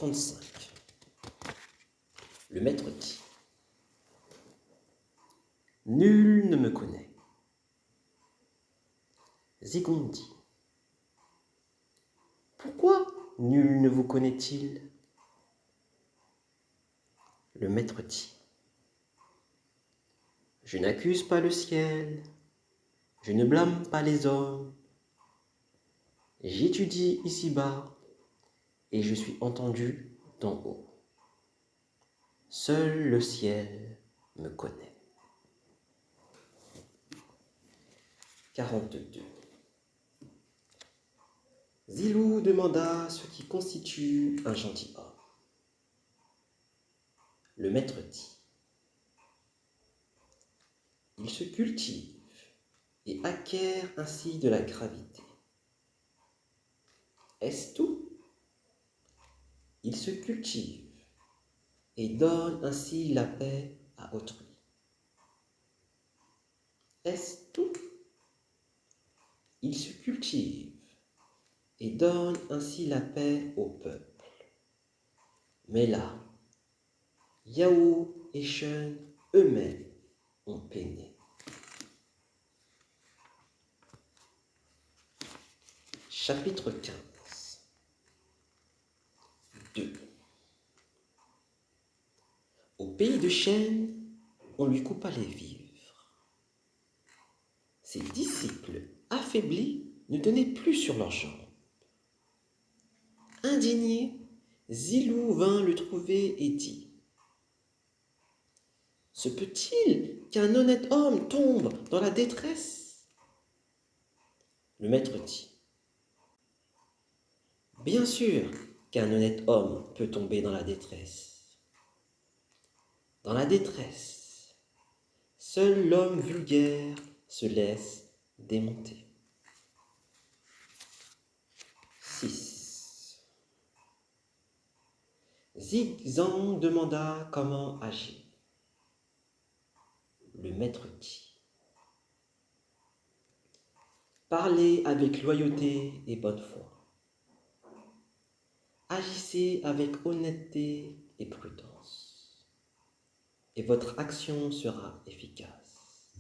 35. Le maître dit: Nul ne me connaît. Zigon dit: Pourquoi nul ne vous connaît-il? Le maître dit: Je n'accuse pas le ciel, je ne blâme pas les hommes. J'étudie ici-bas et je suis entendu d'en haut. Seul le ciel me connaît. 42. Zilou demanda ce qui constitue un gentilhomme. Le maître dit: Il se cultive et acquiert ainsi de la gravité. Est-ce tout? Il se cultive et donne ainsi la paix à autrui. Est-ce tout? Il se cultive et donne ainsi la paix au peuple. Mais là, Yao et Shen eux-mêmes ont peiné. Chapitre 15. 2. Au pays de Shen, on lui coupa les vivres. Ses disciples, affaiblis, ne tenaient plus sur leurs jambes. Indigné, Zilou vint le trouver et dit: Se peut-il qu'un honnête homme tombe dans la détresse? Le maître dit: Bien sûr qu'un honnête homme peut tomber dans la détresse. Dans la détresse, seul l'homme vulgaire se laisse démonter. 6. Zigzag demanda comment agir. Le maître dit: Parlez avec loyauté et bonne foi. Agissez avec honnêteté et prudence, et votre action sera efficace,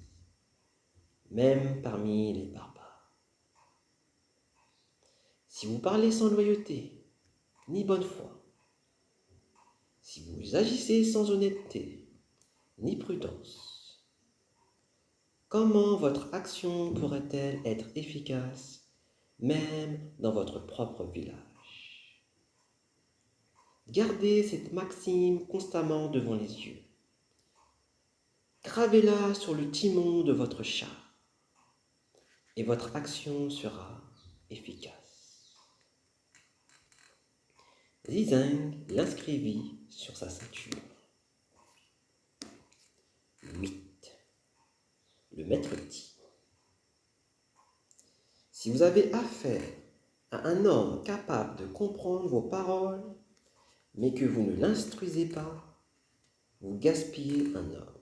même parmi les barbares. Si vous parlez sans loyauté ni bonne foi, si vous agissez sans honnêteté ni prudence, comment votre action pourrait-elle être efficace, même dans votre propre village? Gardez cette maxime constamment devant les yeux. Gravez-la sur le timon de votre char, et votre action sera efficace. Zizeng l'inscrivit sur sa ceinture. 8. Le maître dit: Si vous avez affaire à un homme capable de comprendre vos paroles, mais que vous ne l'instruisez pas, vous gaspillez un homme.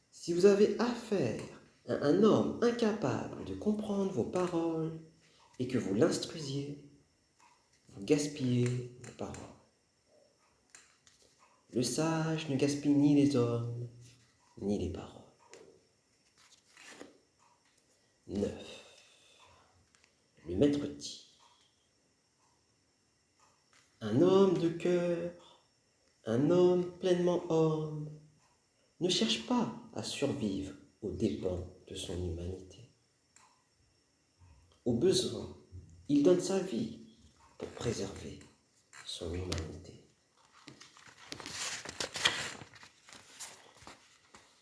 Si vous avez affaire à un homme incapable de comprendre vos paroles et que vous l'instruisiez, vous gaspillez vos paroles. Le sage ne gaspille ni les hommes, ni les paroles. 9. Le maître dit: Un homme de cœur, un homme pleinement homme, ne cherche pas à survivre aux dépens de son humanité. Au besoin, il donne sa vie pour préserver son humanité.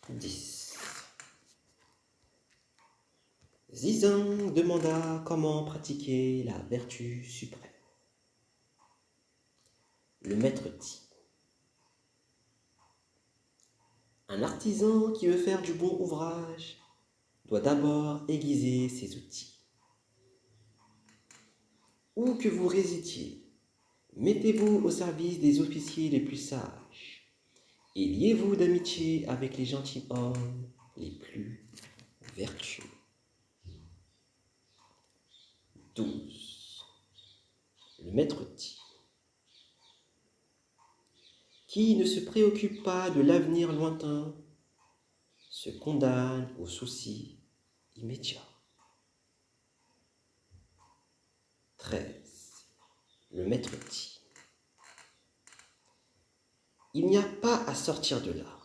10. Zizang demanda comment pratiquer la vertu suprême. Le maître dit: Un artisan qui veut faire du bon ouvrage doit d'abord aiguiser ses outils. Où que vous résidiez, mettez-vous au service des officiers les plus sages et liez-vous d'amitié avec les gentilshommes les plus vertueux. 12. Le maître dit: Qui ne se préoccupe pas de l'avenir lointain se condamne aux soucis immédiats. 13. Le maître dit: il n'y a pas à sortir de là.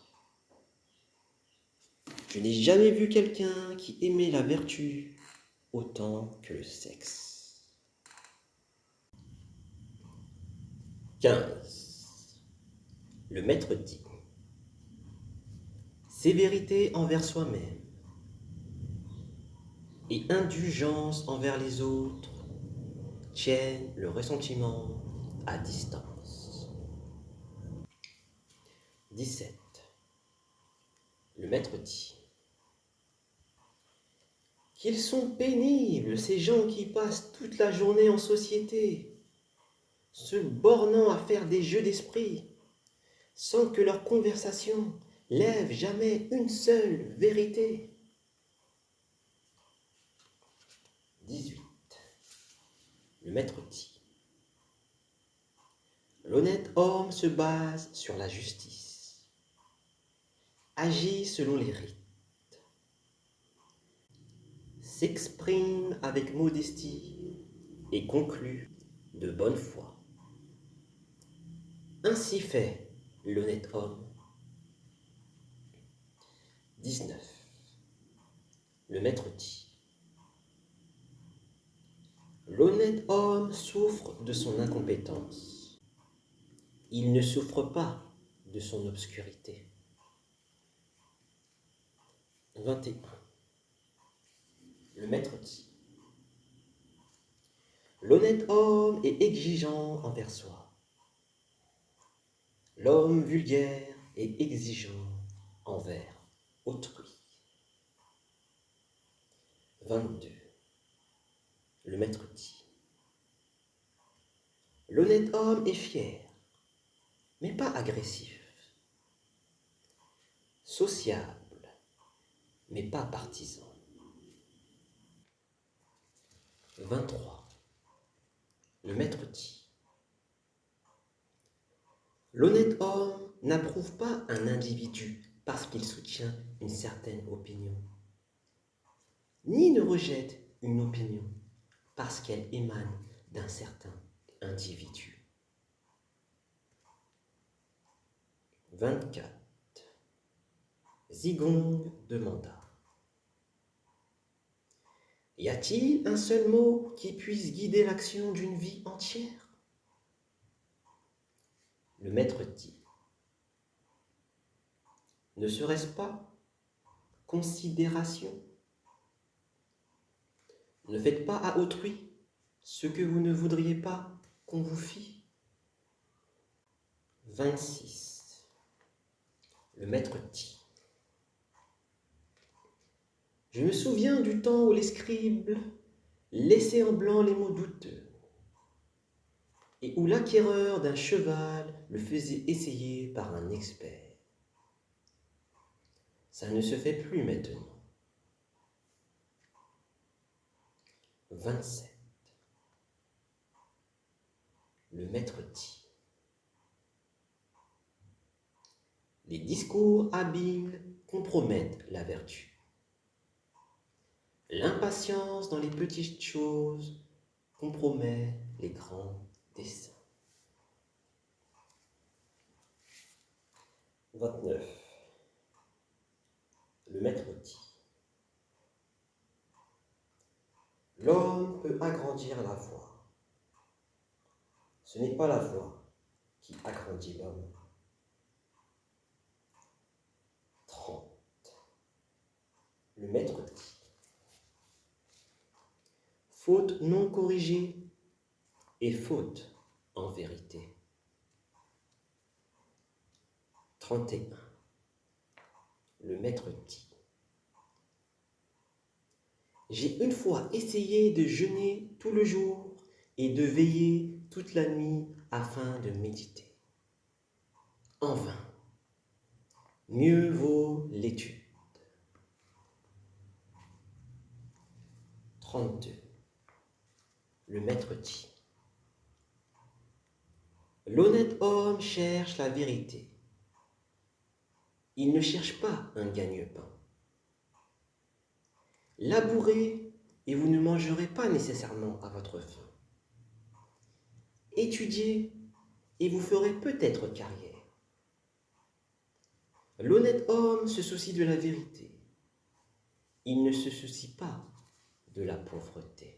Je n'ai jamais vu quelqu'un qui aimait la vertu autant que le sexe. 15. Le maître dit: sévérité envers soi-même et indulgence envers les autres tiennent le ressentiment à distance. 17. Le maître dit: qu'ils sont pénibles ces gens qui passent toute la journée en société, se bornant à faire des jeux d'esprit, sans que leur conversation lève jamais une seule vérité. 18. Le maître dit: l'honnête homme se base sur la justice, agit selon les rites, s'exprime avec modestie et conclut de bonne foi. Ainsi fait l'honnête homme. 19. Le maître dit: l'honnête homme souffre de son incompétence. Il ne souffre pas de son obscurité. 21. Le maître dit: l'honnête homme est exigeant envers soi. L'homme vulgaire est exigeant envers autrui. 22. Le maître dit: l'honnête homme est fier, mais pas agressif. Sociable, mais pas partisan. 23. Le maître dit: l'honnête homme n'approuve pas un individu parce qu'il soutient une certaine opinion, ni ne rejette une opinion parce qu'elle émane d'un certain individu. 24. Zigong demanda: y a-t-il un seul mot qui puisse guider l'action d'une vie entière? Le maître dit: ne serait-ce pas considération? Ne faites pas à autrui ce que vous ne voudriez pas qu'on vous fît. 26. Le maître dit: je me souviens du temps où les scribes laissaient en blanc les mots douteux et où l'acquéreur d'un cheval le faisait essayer par un expert. Ça ne se fait plus maintenant. 27. Le maître dit: les discours habiles compromettent la vertu. L'impatience dans les petites choses compromet les grands desseins. 29. Le maître dit: l'homme peut agrandir la voix. Ce n'est pas la voix qui agrandit l'homme. 30. Le maître dit: faute non corrigée et faute en vérité. 31. Le maître dit: j'ai une fois essayé de jeûner tout le jour et de veiller toute la nuit afin de méditer. En vain. Mieux vaut l'étude. 32. Le maître dit: L'honnête homme cherche la vérité. Il ne cherche pas un gagne-pain. Labourez et vous ne mangerez pas nécessairement à votre faim. Étudiez et vous ferez peut-être carrière. L'honnête homme se soucie de la vérité. Il ne se soucie pas de la pauvreté.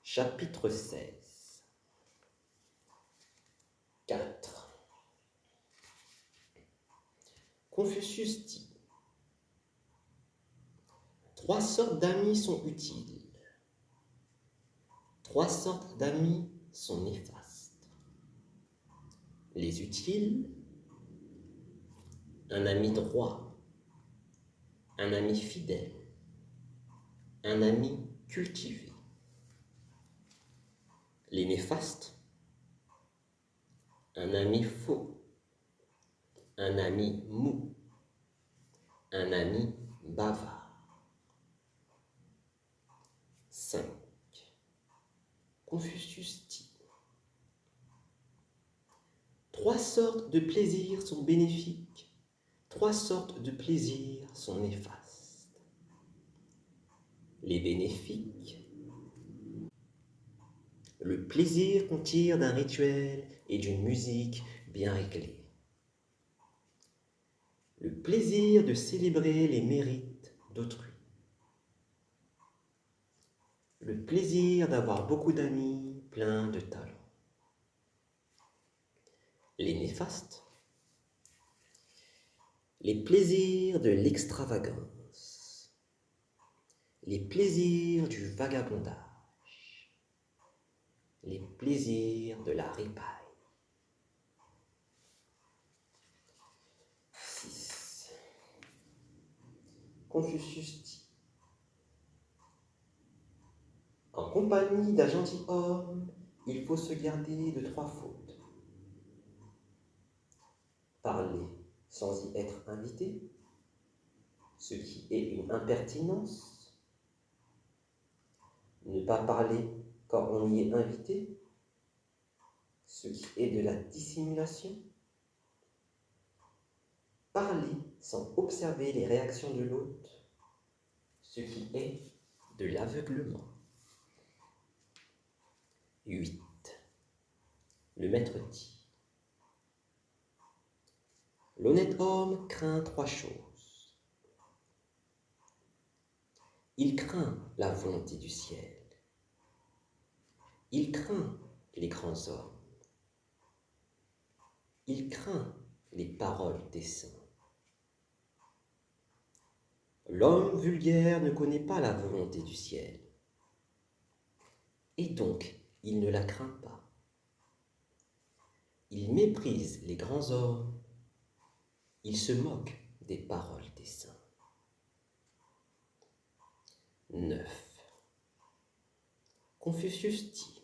Chapitre 16. 4. Confucius dit: 3 sortes d'amis sont utiles. 3 sortes d'amis sont néfastes. Les utiles, un ami droit, un ami fidèle, un ami cultivé. Les néfastes, un ami faux, un ami mou, un ami bavard. 5. Confucius dit: 3 sortes de plaisirs sont bénéfiques, 3 sortes de plaisirs sont néfastes. Les bénéfiques, le plaisir qu'on tire d'un rituel et d'une musique bien réglée. Le plaisir de célébrer les mérites d'autrui. Le plaisir d'avoir beaucoup d'amis pleins de talent. Les néfastes, les plaisirs de l'extravagance, les plaisirs du vagabondage, les plaisirs de la ripaille. 6. Confucius dit: en compagnie d'un gentilhomme, il faut se garder de 3 fautes. Parler sans y être invité, ce qui est une impertinence. Ne pas parler quand on y est invité, ce qui est de la dissimulation. Parler sans observer les réactions de l'autre, ce qui est de l'aveuglement. 8. Le maître dit: l'honnête homme craint 3 choses. Il craint la volonté du ciel. Il craint les grands hommes. Il craint les paroles des saints. L'homme vulgaire ne connaît pas la volonté du ciel, et donc il ne la craint pas. Il méprise les grands hommes, il se moque des paroles des saints. 9. Confucius dit: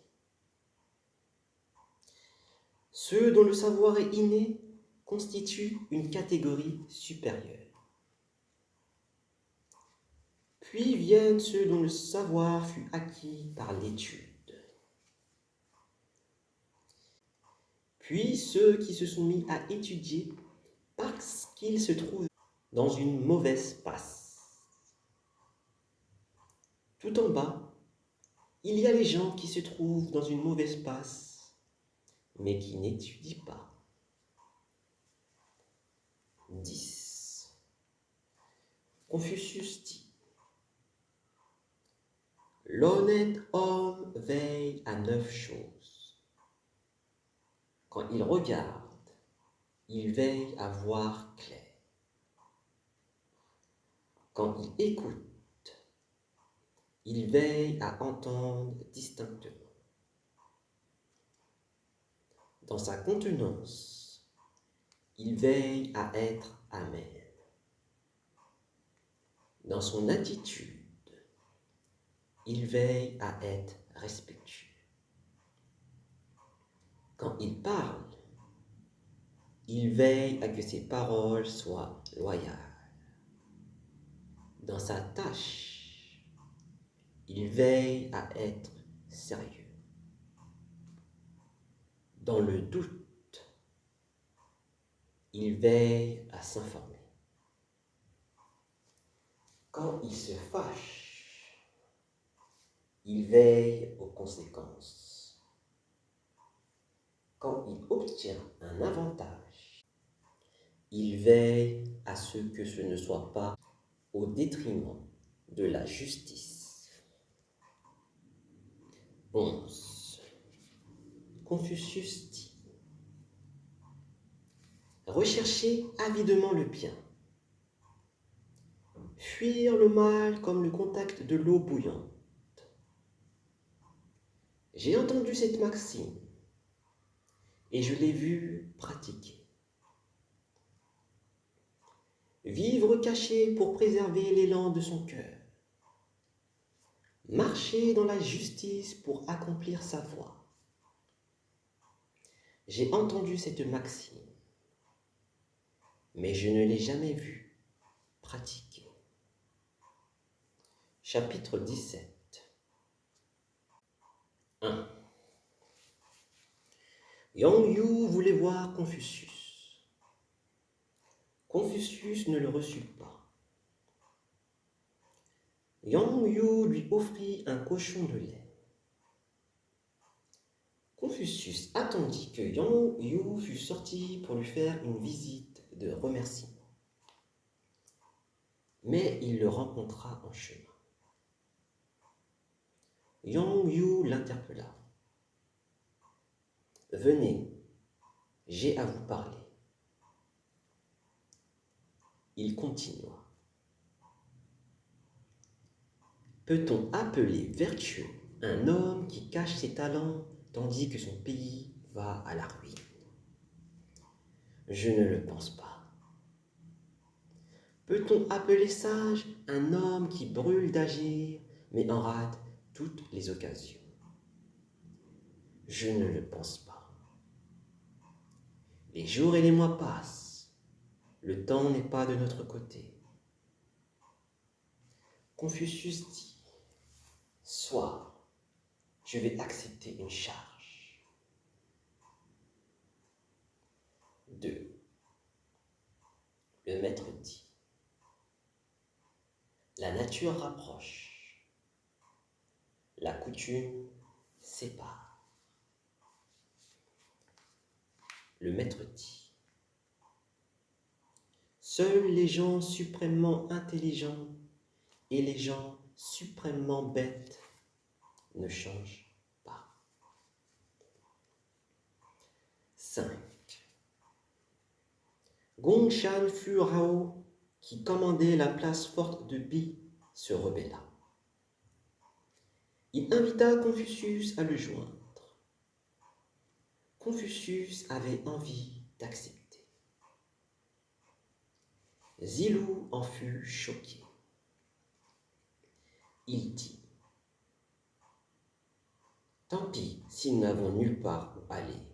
ceux dont le savoir est inné constituent une catégorie supérieure. Puis viennent ceux dont le savoir fut acquis par l'étude. Puis ceux qui se sont mis à étudier parce qu'ils se trouvent dans une mauvaise passe. Tout en bas, il y a les gens qui se trouvent dans une mauvaise passe, mais qui n'étudient pas. 10. Confucius dit: l'honnête homme veille à 9 choses. Quand il regarde, il veille à voir clair. Quand il écoute, il veille à entendre distinctement. Dans sa contenance, il veille à être amer. Dans son attitude, il veille à être respectueux. Quand il parle, il veille à que ses paroles soient loyales. Dans sa tâche, Il veille à être sérieux. Dans le doute, il veille à s'informer. Quand il se fâche, il veille aux conséquences. Quand il obtient un avantage, il veille à ce que ce ne soit pas au détriment de la justice. 11. Confucius dit: recherchez avidement le bien, fuir le mal comme le contact de l'eau bouillante. J'ai entendu cette maxime et je l'ai vue pratiquer. Vivre caché pour préserver l'élan de son cœur. Marcher dans la justice pour accomplir sa voie. J'ai entendu cette maxime, mais je ne l'ai jamais vue pratiquer. Chapitre 17. 1. Yang Yu voulait voir Confucius. Confucius ne le reçut pas. Yang Yu lui offrit un cochon de lait. Confucius attendit que Yang Yu fût sorti pour lui faire une visite de remerciement. Mais il le rencontra en chemin. Yang Yu l'interpella. « Venez, j'ai à vous parler. » Il continua. « Peut-on appeler vertueux un homme qui cache ses talents tandis que son pays va à la ruine? Je ne le pense pas. Peut-on appeler sage un homme qui brûle d'agir mais en rate toutes les occasions? Je ne le pense pas. Les jours et les mois passent, le temps n'est pas de notre côté. Confucius dit: soit, je vais accepter une charge. 2. Le maître dit: la nature rapproche, la coutume sépare. Le maître dit: seuls les gens suprêmement intelligents et les gens suprêmement bêtes ne changent pas. 5. Gongshan Furao, qui commandait la place forte de Bi, se rebella. Il invita Confucius à le joindre. Confucius avait envie d'accepter. Zilou en fut choqué. Il dit: tant pis si nous n'avons nulle part où aller.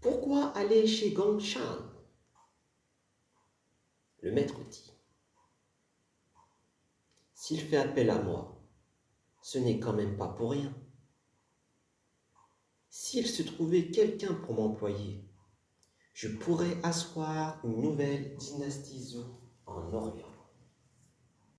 Pourquoi aller chez Gongshan? Le maître dit: s'il fait appel à moi, ce n'est quand même pas pour rien. S'il se trouvait quelqu'un pour m'employer, je pourrais asseoir une nouvelle dynastie Zhou en Orient.